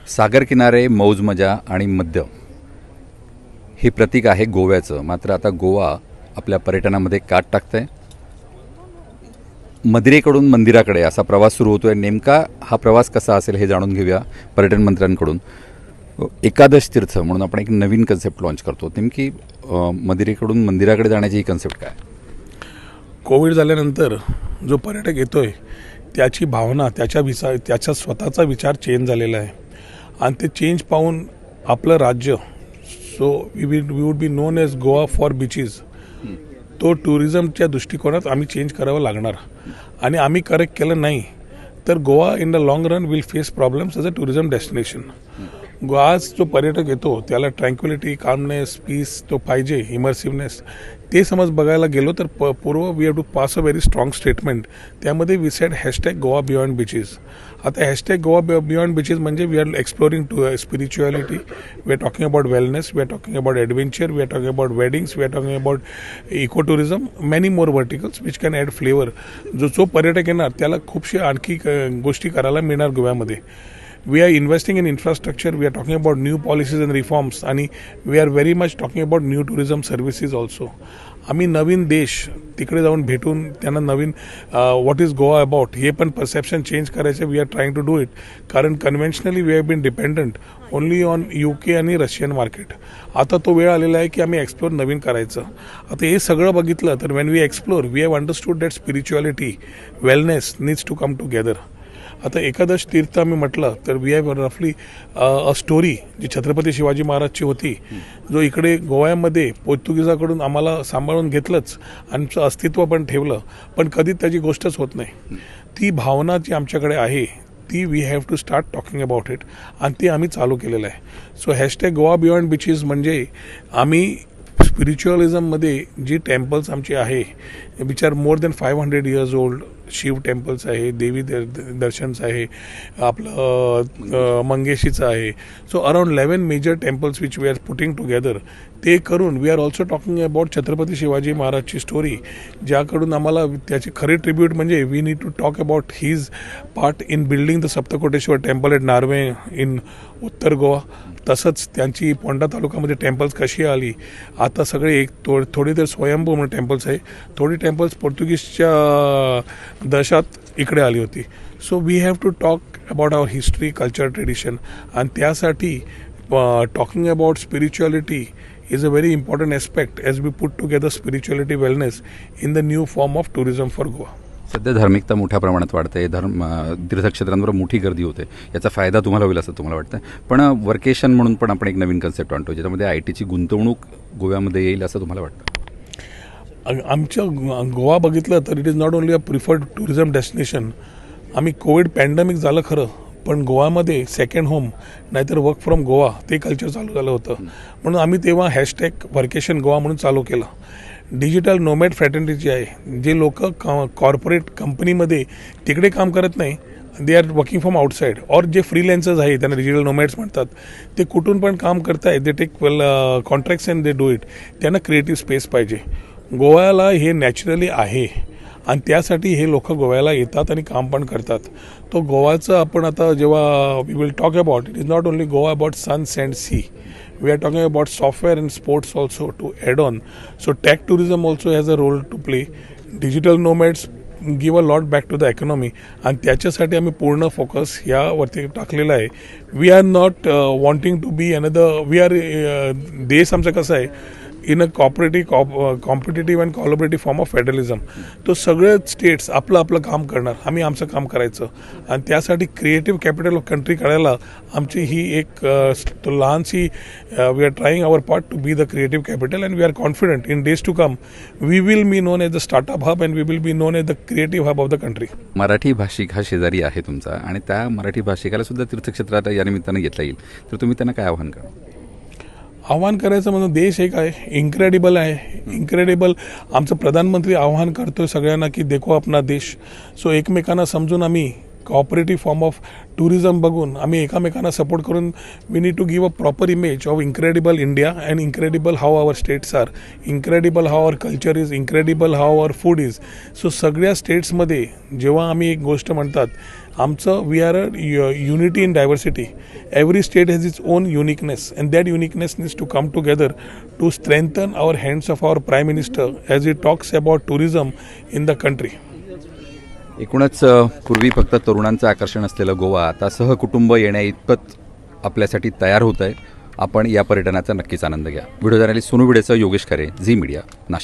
सागर किनारे, मौज मजा आणि मद्य हे प्रतीक आहे गोव्याचं. मात्र आता गोवा आपल्या पर्यटनामध्ये काट टाकतंय. मदिरेकडून मंदिराकडे असा प्रवास सुरू होतोय. नेमका हा प्रवास कसा असेल हे जाणून घेऊया पर्यटन मंत्र्यांकडून. एकादश तीर्थ म्हणून आपण एक नवीन कन्सेप्ट लॉन्च करतो. नेमकी मदिरेकडून मंदिराकडे जाण्याची ही कन्सेप्ट काय? कोविड झाल्यानंतर जो पर्यटक येतोय त्याची भावना, त्याचा स्वतःचा विचार चेंज झालेला आहे आणि ते चेंज पाहून आपलं राज्य, so we would be known as Goa for beaches, तो टुरिझमच्या दृष्टिकोनात आम्ही चेंज करावं लागणार. आणि आम्ही करेक्ट केलं नाही तर Goa in the long run will face problems as a tourism destination. आज जो पर्यटक येतो त्याला ट्रँक्युलिटी, कामनेस, पीस तो पाहिजे, इमर्सिव्हनेस. ते समज बघायला गेलो तर पूर्व we have to pass a very strong statement. त्यामध्ये we said hashtag Goa beyond beaches. आता हॅशटॅग गोवा बियॉन्ड बीचेस म्हणजे we are exploring to spirituality, we are talking about wellness, we are talking about adventure, we are talking about weddings, we are talking about eco tourism, many more verticals which can add flavour. जो पर्यटक येणार त्याला खूपशे आणखी गोष्टी करायला मिळणार गोव्यामध्ये. We are investing in infrastructure, we are talking about new policies and reforms, आणि we are very much talking about new tourism services also. आम्ही नवीन देश तिकडे जाऊन भेटून त्यांना नवीन व्हॉट इज गोवा अबाउट हे पण परसेप्शन चेंज करायचं. We are trying to do it. कारण conventionally we have been dependent only on UK आणि रशियन मार्केट. आता तो वेळ आलेला आहे की आम्ही एक्सप्लोर नवीन करायचं. आता हे सगळं बघितलं तर when we explore we have understood that spirituality, wellness needs to come together. आता एकादश तीर्थ आम्ही म्हटलं तर वी हॅव रफली अ स्टोरी जी छत्रपती शिवाजी महाराजची होती, जो इकडे गोव्यामध्ये पोर्तुगीजाकडून आम्हाला सांभाळून घेतलंच, आमचं अस्तित्व पण ठेवलं, पण कधी त्याची गोष्टच होत नाही. ती भावना जी आमच्याकडे आहे ती we have to start talking about it आणि ती आम्ही चालू केलेलं आहे. So hashtag Goa beyond beaches म्हणजे आम्ही स्पिरिच्युअलिझममध्ये जी टेम्पल्स आमची आहे which are more than 500 years old, Shiv temples आहे, देवी दर्शनचं आहे, आपलं मंगेशीचं आहे. So around 11 major temples which we are putting together. ते करून we are also talking about Chhatrapati Shivaji महाराजची स्टोरी, ज्याकडून आम्हाला त्याची खरी ट्रिब्यूट म्हणजे we need to talk about his part in building the Saptakoteshwar temple at Narve in Uttar Goa. तसंच त्यांची पोंडा तालुक्यामध्ये टेम्पल्स कशी आली. आता सगळे एक थोडी तर स्वयंभू म्हणून टेम्पल्स आहे, थोडी टेम्पल्स पोर्तुगीजच्या दशात इकडे आली होती. So we have to talk about our history, culture, tradition. आणि त्यासाठी talking about spirituality is a very important aspect as we put together spirituality, wellness in the new form of tourism for Goa. सध्या धार्मिकता मोठ्या प्रमाणात वाढते, तीर्थक्षेत्रांवर मोठी गर्दी होते, याचा फायदा तुम्हाला होईल असं तुम्हाला वाटतं. पण वर्केशन म्हणून पण आपण एक नवीन कन्सेप्ट आणतो ज्याच्यामध्ये ITची गुंतवणूक गोव्यामध्ये येईल असं तुम्हाला वाटतं? आमच्या गोवा बघितलं तर it is not only a preferred tourism destination. आम्ही कोविड पॅन्डेमिक झालं खरं, पण गोवामध्ये सेकंड होम नाहीतर वर्क फ्रॉम गोवा ते कल्चर चालू झालं होतं. म्हणून आम्ही तेव्हा हॅशटॅग वर्केशन गोवा म्हणून चालू केलं. डिजिटल नोमॅड फ्रॅटर्निटी आहे, जे लोक कॉर्पोरेट कंपनीमध्ये तिकडे काम करत नाही, they are working from outside, और जे फ्रीलॅन्सर्स आहे त्यांना डिजिटल नोमॅड्स म्हणतात, ते कुठून पण काम करतायत, they take contracts and they do it. त्यांना क्रिएटिव्ह स्पेस पाहिजे. गोव्याला हे नॅचरली आहे आणि त्यासाठी हे लोक गोव्याला येतात आणि काम पण करतात. तो गोवाचं आपण आता जेव्हा we will talk about, it is not only Goa about sun, sand, sea. We are talking about software and sports also to add on. So tech tourism also has a role to play. Digital nomads give a lot back to the economy. आणि त्याच्यासाठी आम्ही पूर्ण focus यावरती टाकलेला आहे. We are not wanting to be another, we are देश आमचा कसा आहे in a competitive and collaborative form of federalism. तो सगळे स्टेट्स आपलं आपलं काम करणार, आम्ही आमचं काम करायचं. आणि त्यासाठी क्रिएटिव्ह कॅपिटल ऑफ कंट्री करायला आमची ही एक लहानशी we are trying our part to be the creative capital. And we are confident in days to come we will be known as the startup hub and we will be known as the creative hub of the country. Marathi भाषिक हा शेजारी आहे तुमचा आणि त्या मराठी भाषिकाला सुद्धा तीर्थक्षेत्रात या निमित्तानं घेतला येईल, तर तुम्ही त्यांना काय आव्हान करा? आव्हान करायचं म्हणजे देश एक आहे, इन्क्रेडिबल आहे, इन्क्रेडिबल. आमचं प्रधानमंत्री आव्हान करतोय सगळ्यांना की देखो अपना देश. सो एकमेकांना समजून आम्ही कॉपरेटिव्ह फॉर्म ऑफ टुरिझम बघून आम्ही एकमेकांना सपोर्ट करून we need to give a proper image of incredible India and incredible how our states are, incredible how our culture is, incredible how our food is. So सगळ्या स्टेट्समध्ये जेव्हा आम्ही एक गोष्ट म्हणतात आमचं we are a unity in diversity. Every state has its own uniqueness and that uniqueness needs to come together to strengthen our hands of our prime minister as it talks about tourism in the country. एकूणच पूर्वी फक्त तरुणांचं आकर्षण असलेलं गोवा आता सहकुटुंब येण्या इतपत आपल्यासाठी तयार होत आहे. आपण या पर्यटनाचा नक्कीच आनंद घ्या. व्हिडिओ जर्नलिस्ट सोनू भिडेसह योगेश खरे, झी मीडिया, नाशिक.